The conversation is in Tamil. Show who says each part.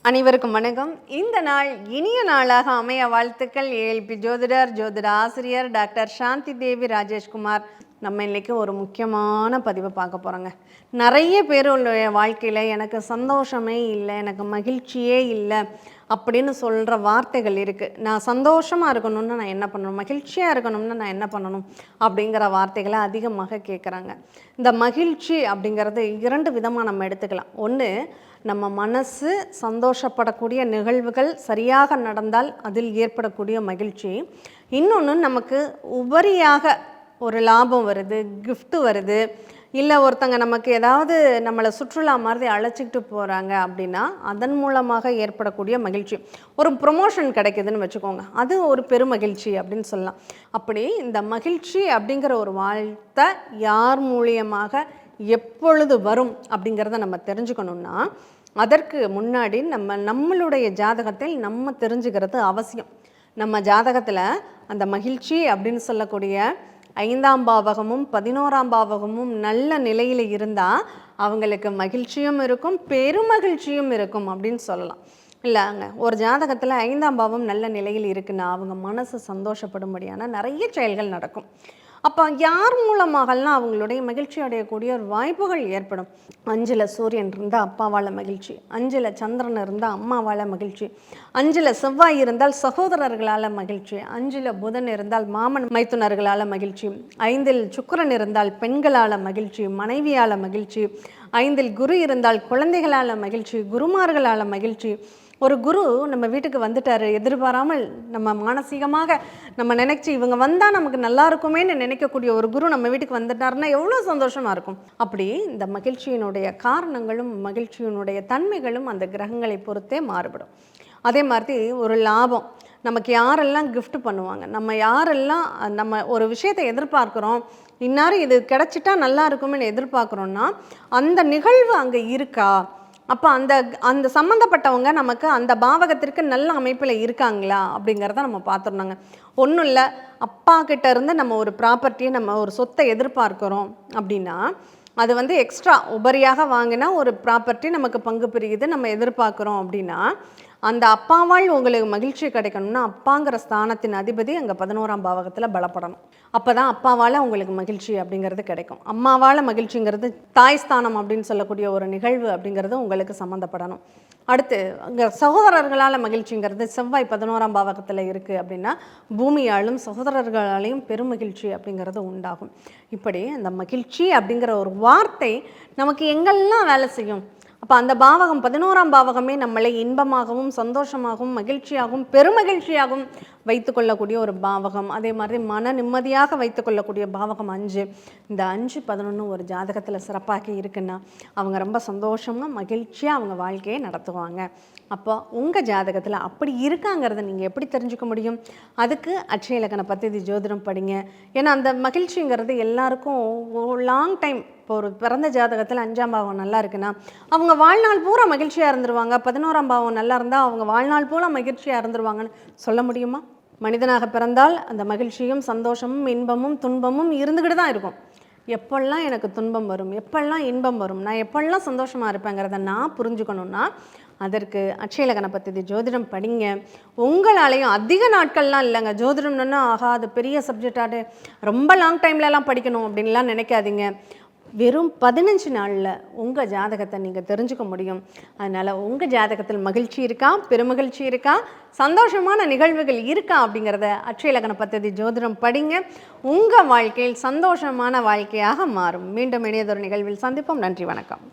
Speaker 1: அனைவருக்கும் வணக்கம். இந்த நாள் இனிய நாளாக அமைய வாழ்த்துக்கள். ஏஎல்பி ஜோதிட ஆசிரியர் டாக்டர் சாந்தி தேவி ராஜேஷ்குமார். நம்ம இன்றைக்கி ஒரு முக்கியமான பதிவை பார்க்க போகிறோங்க. நிறைய பேருடைய வாழ்க்கையில் எனக்கு சந்தோஷமே இல்லை, எனக்கு மகிழ்ச்சியே இல்லை அப்படின்னு சொல்கிற வார்த்தைகள் இருக்குது. நான் சந்தோஷமாக இருக்கணும்னு நான் என்ன பண்ணணும், மகிழ்ச்சியாக இருக்கணும்னு நான் என்ன பண்ணணும் அப்படிங்கிற வார்த்தைகளை அதிகமாக கேட்குறாங்க. இந்த மகிழ்ச்சி அப்படிங்கிறது இரண்டு விதமாக நம்ம எடுத்துக்கலாம். ஒன்று, நம்ம மனசு சந்தோஷப்படக்கூடிய நிகழ்வுகள் சரியாக நடந்தால் அதில் ஏற்படக்கூடிய மகிழ்ச்சி. இன்னொன்று, நமக்கு உபரியாக ஒரு லாபம் வருது, கிஃப்ட்டு வருது, இல்லை ஒருத்தங்க நமக்கு ஏதாவது நம்மளை சுற்றுலா மாதிரி அழைச்சிக்கிட்டு போகிறாங்க அப்படின்னா அதன் மூலமாக ஏற்படக்கூடிய மகிழ்ச்சி. ஒரு ப்ரொமோஷன் கிடைக்குதுன்னு வச்சுக்கோங்க, அது ஒரு பெருமகிழ்ச்சி அப்படின்னு சொல்லலாம். அப்படி இந்த மகிழ்ச்சி அப்படிங்கிற ஒரு வாழ்த்தை யார் மூலியமாக எப்பொழுது வரும் அப்படிங்கிறத நம்ம தெரிஞ்சுக்கணுன்னா அதற்கு முன்னாடி நம்மளுடைய ஜாதகத்தில் நம்ம தெரிஞ்சுக்கிறது அவசியம். நம்ம ஜாதகத்தில் அந்த மகிழ்ச்சி அப்படின்னு சொல்லக்கூடிய 5ஆம் பாவகமும் 11ஆம் பாவகமும் நல்ல நிலையில் இருந்தால் அவங்களுக்கு மகிழ்ச்சியும் இருக்கும், பெருமகிழ்ச்சியும் இருக்கும் அப்படின்னு சொல்லலாம். இல்லைங்க, ஒரு ஜாதகத்தில் 5ஆம் பாவம் நல்ல நிலையில் இருக்குன்னா அவங்க மனசு சந்தோஷப்படும்படியான நிறைய செயல்கள் நடக்கும். அப்போ யார் மூலமாகலாம் அவங்களுடைய மகிழ்ச்சி அடையக்கூடிய ஒரு வாய்ப்புகள் ஏற்படும். 5ல் சூரியன் இருந்தால் அப்பாவால் மகிழ்ச்சி, 5ல் சந்திரன் இருந்தால் அம்மாவால் மகிழ்ச்சி, 5ல் செவ்வாய் இருந்தால் சகோதரர்களால் மகிழ்ச்சி, 5ல் புதன் இருந்தால் மாமன் மைத்துனர்களால் மகிழ்ச்சி, 5ல் சுக்கிரன் இருந்தால் பெண்களால் மகிழ்ச்சி, மனைவியால் மகிழ்ச்சி, 5ல் குரு இருந்தால் குழந்தைகளால் மகிழ்ச்சி, குருமார்களால் மகிழ்ச்சி. ஒரு குரு நம்ம வீட்டுக்கு வந்துட்டார், எதிர்பாராமல் நம்ம மானசீகமாக நம்ம நினைச்சு இவங்க வந்தால் நமக்கு நல்லா இருக்குமேன்னு நினைக்கக்கூடிய ஒரு குரு நம்ம வீட்டுக்கு வந்துட்டாருன்னா எவ்வளோ சந்தோஷமாக இருக்கும். அப்படி இந்த மகிழ்ச்சியினுடைய காரணங்களும் மகிழ்ச்சியினுடைய தன்மைகளும் அந்த கிரகங்களை பொறுத்தே மாறுபடும். அதே மாதிரி ஒரு லாபம், நமக்கு யாரெல்லாம் கிஃப்ட் பண்ணுவாங்க, நம்ம யாரெல்லாம் நம்ம ஒரு விஷயத்தை எதிர்பார்க்குறோம், இன்னாரும் இது கிடச்சிட்டா நல்லா இருக்குமென்னு எதிர்பார்க்குறோன்னா அந்த நிகழ்வு அங்கே இருக்கா, அப்போ அந்த சம்மந்தப்பட்டவங்க நமக்கு அந்த பாவகத்திற்கு நல்ல அமைப்பில் இருக்காங்களா அப்படிங்கிறத நம்ம பார்த்துருந்தாங்க. ஒன்றும் இல்லை, அப்பா கிட்ட இருந்து நம்ம ஒரு ப்ராப்பர்ட்டியை நம்ம ஒரு சொத்தை எதிர்பார்க்குறோம் அப்படின்னா அது எக்ஸ்ட்ரா உபரியாக வாங்கினா ஒரு ப்ராப்பர்ட்டி நமக்கு பங்கு பிரியுது நம்ம எதிர்பார்க்குறோம் அப்படின்னா அந்த அப்பாவால் உங்களுக்கு மகிழ்ச்சி கிடைக்கணும்னா அப்பாங்கிற ஸ்தானத்தின் அதிபதி அங்கே 11ஆம் பாவகத்தில் பலப்படணும். அப்போ தான் அப்பாவால் உங்களுக்கு மகிழ்ச்சி அப்படிங்கிறது கிடைக்கும். அம்மாவால் மகிழ்ச்சிங்கிறது தாய் ஸ்தானம் அப்படின்னு சொல்லக்கூடிய ஒரு நிகழ்வு அப்படிங்கிறது உங்களுக்கு சம்மந்தப்படணும். அடுத்து அங்கே சகோதரர்களால் மகிழ்ச்சிங்கிறது செவ்வாய் 11ஆம் பாவகத்தில் இருக்குது அப்படின்னா பூமியாலும் சகோதரர்களாலையும் பெருமகிழ்ச்சி அப்படிங்கிறது உண்டாகும். இப்படி அந்த மகிழ்ச்சி அப்படிங்கிற ஒரு வார்த்தை நமக்கு எங்கெல்லாம் வேலை செய்யும். அப்போ அந்த பாவகம் 11ஆம் பாவகமே நம்மளை இன்பமாகவும் சந்தோஷமாகவும் மகிழ்ச்சியாகவும் பெருமகிழ்ச்சியாகவும் வைத்துக்கொள்ளக்கூடிய ஒரு பாவகம். அதே மாதிரி மன நிம்மதியாக வைத்துக்கொள்ளக்கூடிய பாவகம் 5. இந்த 5, 11 ஒரு ஜாதகத்தில் சிறப்பாக இருக்குன்னா அவங்க ரொம்ப சந்தோஷமாக மகிழ்ச்சியாக அவங்க வாழ்க்கையை நடத்துவாங்க. அப்போ உங்கள் ஜாதகத்தில் அப்படி இருக்காங்கிறத நீங்கள் எப்படி தெரிஞ்சுக்க முடியும்? அதுக்கு அட்சய இலக்கண பத்ததி ஜோதிடம் படிங்க. ஏன்னா அந்த மகிழ்ச்சிங்கிறது எல்லாருக்கும் லாங் டைம். இப்போ ஒரு பிறந்த ஜாதகத்தில் 5ஆம் பாவம் நல்லா இருக்குன்னா அவங்க வாழ்நாள் பூரா மகிழ்ச்சியாக இருந்துருவாங்க. 11ஆம் பாவம் நல்லா இருந்தால் அவங்க வாழ்நாள் பூரா மகிழ்ச்சியாக இருந்துருவாங்கன்னு சொல்ல முடியுமா? மனிதனாக பிறந்தால் அந்த மகிழ்ச்சியும் சந்தோஷமும் இன்பமும் துன்பமும் இருந்துக்கிட்டு தான் இருக்கும். எப்பெல்லாம் எனக்கு துன்பம் வரும், எப்பெல்லாம் இன்பம் வரும், நான் எப்பெல்லாம் சந்தோஷமாக இருப்பேங்கிறத நான் புரிஞ்சுக்கணுன்னா அதற்கு அட்சய இலக்கண பத்ததி ஜோதிடம் படிங்க. உங்களாலையும் அதிக நாட்கள்லாம் இல்லைங்க, ஜோதிடம்னா அது பெரிய சப்ஜெக்டாக ரொம்ப லாங் டைம்லலாம் படிக்கணும் அப்படின்லாம் நினைக்காதீங்க. வெறும் 15 நாளில் உங்கள் ஜாதகத்தை நீங்கள் தெரிஞ்சுக்க முடியும். அதனால் உங்கள் ஜாதகத்தில் மகிழ்ச்சி இருக்கா, பெருமகிழ்ச்சி இருக்கா, சந்தோஷமான நிகழ்வுகள் இருக்கா அப்படிங்கிறத அட்சய இலக்கண பத்ததி ஜோதிடம் படிங்க. உங்கள் வாழ்க்கையில் சந்தோஷமான வாழ்க்கையாக மாறும். மீண்டும் இணையதொரு நிகழ்வில் சந்திப்போம். நன்றி, வணக்கம்.